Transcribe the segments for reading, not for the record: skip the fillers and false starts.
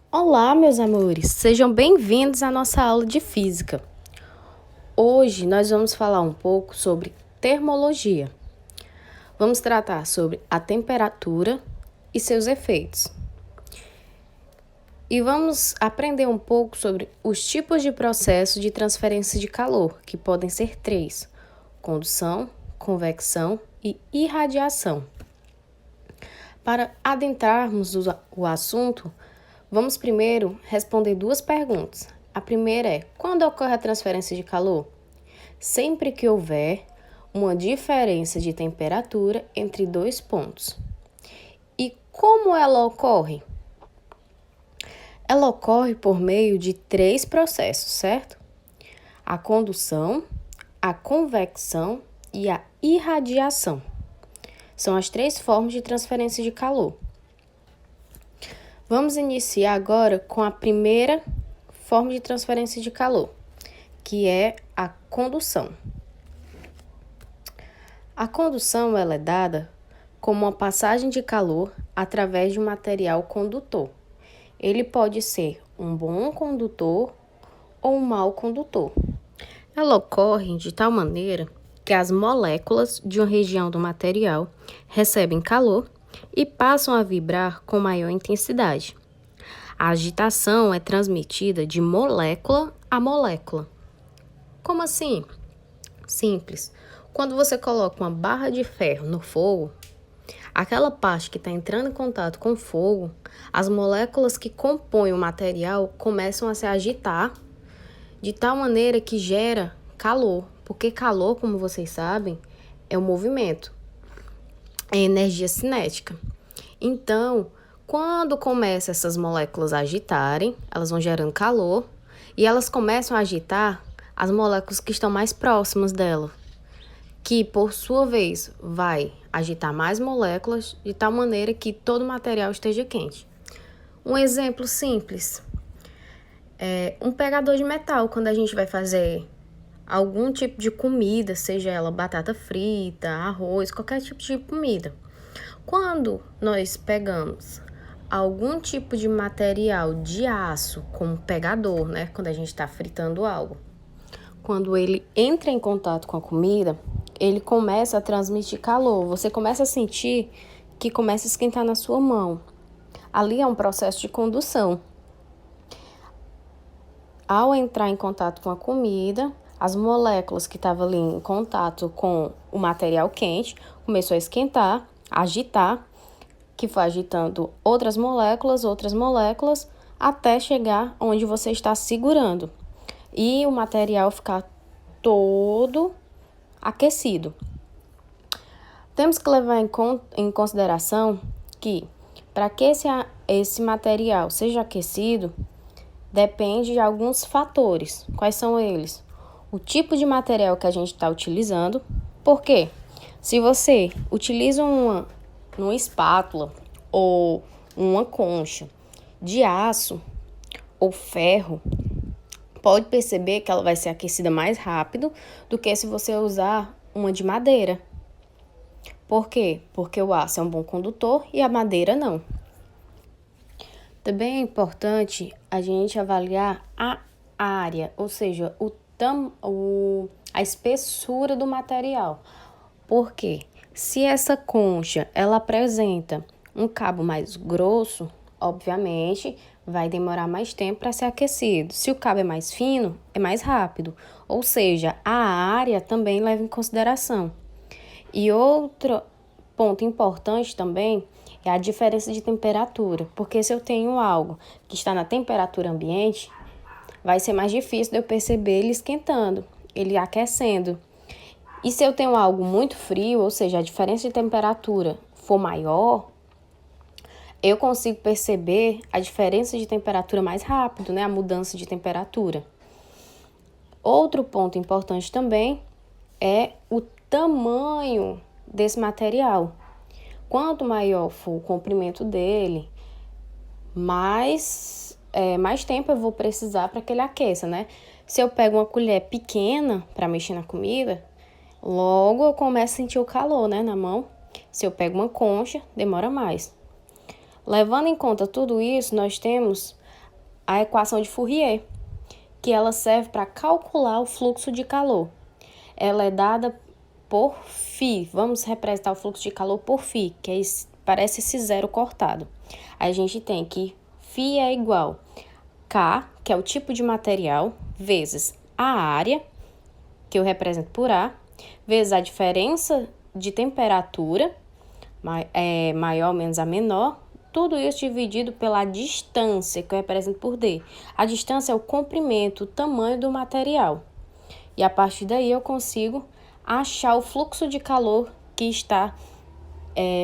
Olá, meus amores, sejam bem-vindos à nossa aula de física. Hoje nós vamos falar um pouco sobre termologia. Vamos tratar sobre a temperatura e seus efeitos. E vamos aprender um pouco sobre os tipos de processo de transferência de calor, que podem ser três: condução, convecção e irradiação. Para adentrarmos o assunto, vamos primeiro responder duas perguntas. A primeira é: quando ocorre a transferência de calor? Sempre que houver uma diferença de temperatura entre dois pontos. E como ela ocorre? Ela ocorre por meio de três processos, certo? A condução, a convecção e a irradiação. São as três formas de transferência de calor. Vamos iniciar agora com a primeira forma de transferência de calor, que é a condução. A condução ela é dada como uma passagem de calor através de um material condutor. Ele pode ser um bom condutor ou um mau condutor. Ela ocorre de tal maneira que as moléculas de uma região do material recebem calor e passam a vibrar com maior intensidade. A agitação é transmitida de molécula a molécula. Como assim? Simples. Quando você coloca uma barra de ferro no fogo, aquela parte que está entrando em contato com o fogo, as moléculas que compõem o material começam a se agitar de tal maneira que gera calor. Porque calor, como vocês sabem, é o movimento, é energia cinética. Então, quando começam essas moléculas a agitarem, elas vão gerando calor e elas começam a agitar as moléculas que estão mais próximas dela, que por sua vez vai agitar mais moléculas de tal maneira que todo o material esteja quente. Um exemplo simples é um pegador de metal. Quando a gente vai fazer algum tipo de comida, seja ela batata frita, arroz, qualquer tipo de comida. Quando nós pegamos algum tipo de material de aço, como pegador, né? Quando a gente está fritando algo, quando ele entra em contato com a comida, ele começa a transmitir calor. Você começa a sentir que começa a esquentar na sua mão. Ali é um processo de condução. Ao entrar em contato com a comida, as moléculas que estavam ali em contato com o material quente começou a esquentar, a agitar, que foi agitando outras moléculas, até chegar onde você está segurando. E o material ficar todo aquecido. Temos que levar em consideração que, para que esse material seja aquecido, depende de alguns fatores. Quais são eles? O tipo de material que a gente está utilizando. Por quê? Se você utiliza uma espátula ou uma concha de aço ou ferro, pode perceber que ela vai ser aquecida mais rápido do que se você usar uma de madeira. Por quê? Porque o aço é um bom condutor e a madeira não. Também é importante a gente avaliar a área, ou seja, a espessura do material. Por quê? Se essa concha ela apresenta um cabo mais grosso, obviamente vai demorar mais tempo para ser aquecido. Se o cabo é mais fino, é mais rápido. Ou seja, a área também leva em consideração. E outro ponto importante também é a diferença de temperatura, porque se eu tenho algo que está na temperatura ambiente, vai ser mais difícil de eu perceber ele esquentando, ele aquecendo. E se eu tenho algo muito frio, ou seja, a diferença de temperatura for maior, eu consigo perceber a diferença de temperatura mais rápido, né? A mudança de temperatura. Outro ponto importante também é o tamanho desse material. Quanto maior for o comprimento dele, mais tempo eu vou precisar para que ele aqueça, né? Se eu pego uma colher pequena para mexer na comida, logo eu começo a sentir o calor, né, na mão. Se eu pego uma concha, demora mais. Levando em conta tudo isso, nós temos a equação de Fourier, que ela serve para calcular o fluxo de calor. Ela é dada por φ. Vamos representar o fluxo de calor por φ, que é parece esse zero cortado. Aí a gente tem que φ é igual K, que é o tipo de material, vezes a área, que eu represento por A, vezes a diferença de temperatura, maior menos a menor, tudo isso dividido pela distância, que eu represento por D. A distância é o comprimento, o tamanho do material. E a partir daí eu consigo achar o fluxo de calor que está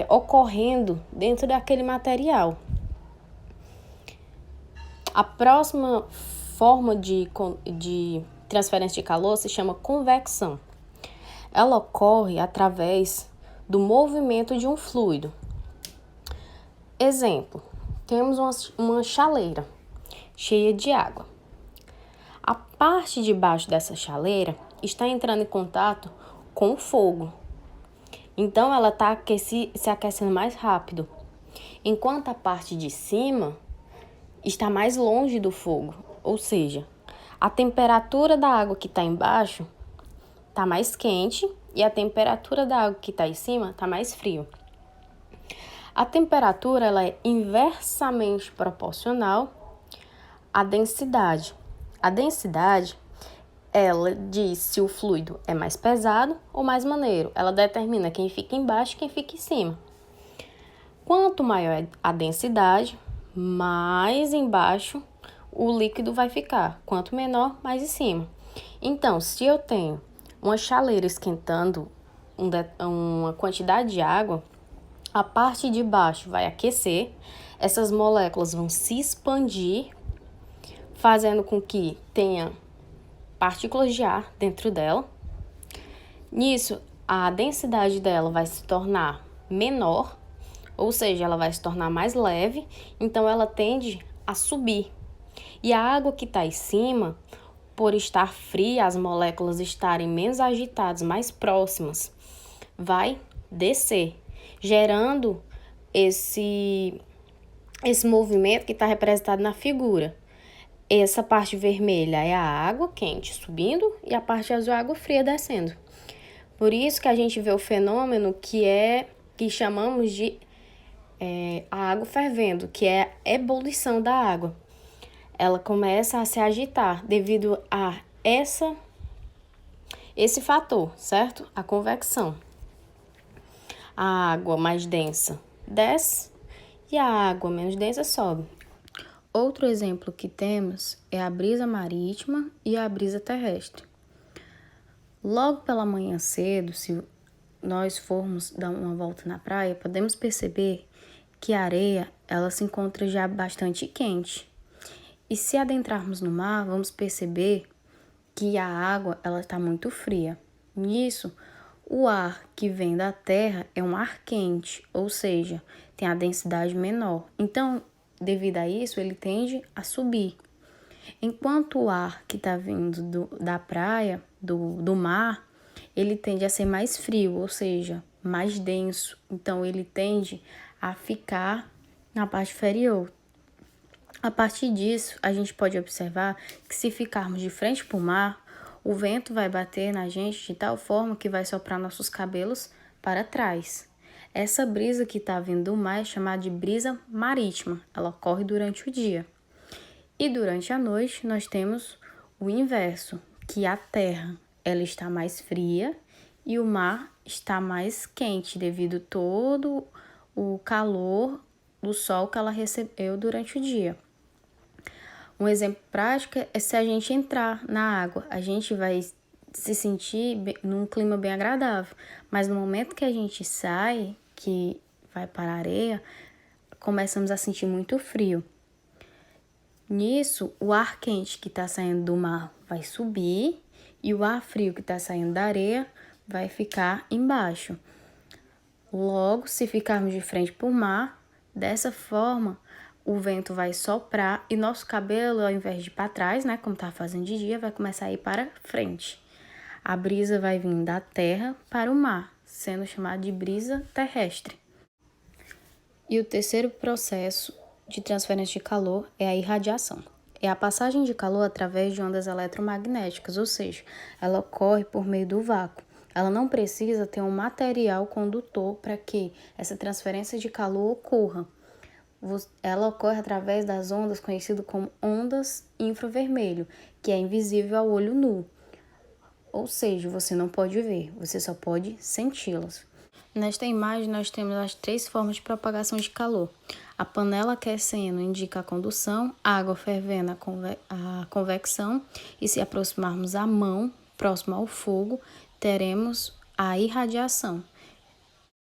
ocorrendo dentro daquele material. A próxima forma de transferência de calor se chama convecção. Ela ocorre através do movimento de um fluido. Exemplo, temos uma chaleira cheia de água. A parte de baixo dessa chaleira está entrando em contato com o fogo. Então, ela está se aquecendo mais rápido, enquanto a parte de cima está mais longe do fogo. Ou seja, a temperatura da água que está embaixo está mais quente e a temperatura da água que está em cima está mais frio. A temperatura ela é inversamente proporcional à densidade. A densidade, ela diz se o fluido é mais pesado ou mais maneiro. Ela determina quem fica embaixo e quem fica em cima. Quanto maior a densidade, mais embaixo o líquido vai ficar. Quanto menor, mais em cima. Então, se eu tenho uma chaleira esquentando uma quantidade de água, a parte de baixo vai aquecer, essas moléculas vão se expandir, fazendo com que tenha partículas de ar dentro dela. Nisso, a densidade dela vai se tornar menor, ou seja, ela vai se tornar mais leve, então ela tende a subir. E a água que está em cima, por estar fria, as moléculas estarem menos agitadas, mais próximas, vai descer, gerando esse movimento que está representado na figura. Essa parte vermelha é a água quente subindo e a parte azul é a água fria descendo. Por isso que a gente vê o fenômeno que chamamos de a água fervendo, que é a ebulição da água. Ela começa a se agitar devido a esse fator, certo? A convecção. A água mais densa desce e a água menos densa sobe. Outro exemplo que temos é a brisa marítima e a brisa terrestre. Logo pela manhã cedo, se nós formos dar uma volta na praia, podemos perceber que a areia ela se encontra já bastante quente. E se adentrarmos no mar, vamos perceber que a água ela está muito fria. Nisso, o ar que vem da terra é um ar quente, ou seja, tem a densidade menor. Então, devido a isso, ele tende a subir. Enquanto o ar que está vindo da praia, do mar, ele tende a ser mais frio, ou seja, mais denso. Então, ele tende a ficar na parte inferior. A partir disso, a gente pode observar que se ficarmos de frente para o mar, o vento vai bater na gente de tal forma que vai soprar nossos cabelos para trás. Essa brisa que está vindo do mar é chamada de brisa marítima. Ela ocorre durante o dia. E durante a noite, nós temos o inverso, que a terra ela está mais fria e o mar está mais quente devido todo o calor do sol que ela recebeu durante o dia. Um exemplo prático é se a gente entrar na água, a gente vai se sentir num clima bem agradável, mas no momento que a gente sai, que vai para a areia, começamos a sentir muito frio. Nisso, o ar quente que está saindo do mar vai subir e o ar frio que está saindo da areia vai ficar embaixo. Logo, se ficarmos de frente para o mar, dessa forma, o vento vai soprar e nosso cabelo, ao invés de ir para trás, né, como está fazendo de dia, vai começar a ir para frente. A brisa vai vir da terra para o mar, sendo chamada de brisa terrestre. E o terceiro processo de transferência de calor é a irradiação. é a passagem de calor através de ondas eletromagnéticas, ou seja, ela ocorre por meio do vácuo. Ela não precisa ter um material condutor para que essa transferência de calor ocorra. Ela ocorre através das ondas conhecidas como ondas infravermelho, que é invisível ao olho nu. Ou seja, você não pode ver, você só pode senti-las. Nesta imagem, nós temos as 3 formas de propagação de calor. A panela aquecendo indica a condução, a água fervendo a convecção, e se aproximarmos a mão próximo ao fogo, teremos a irradiação.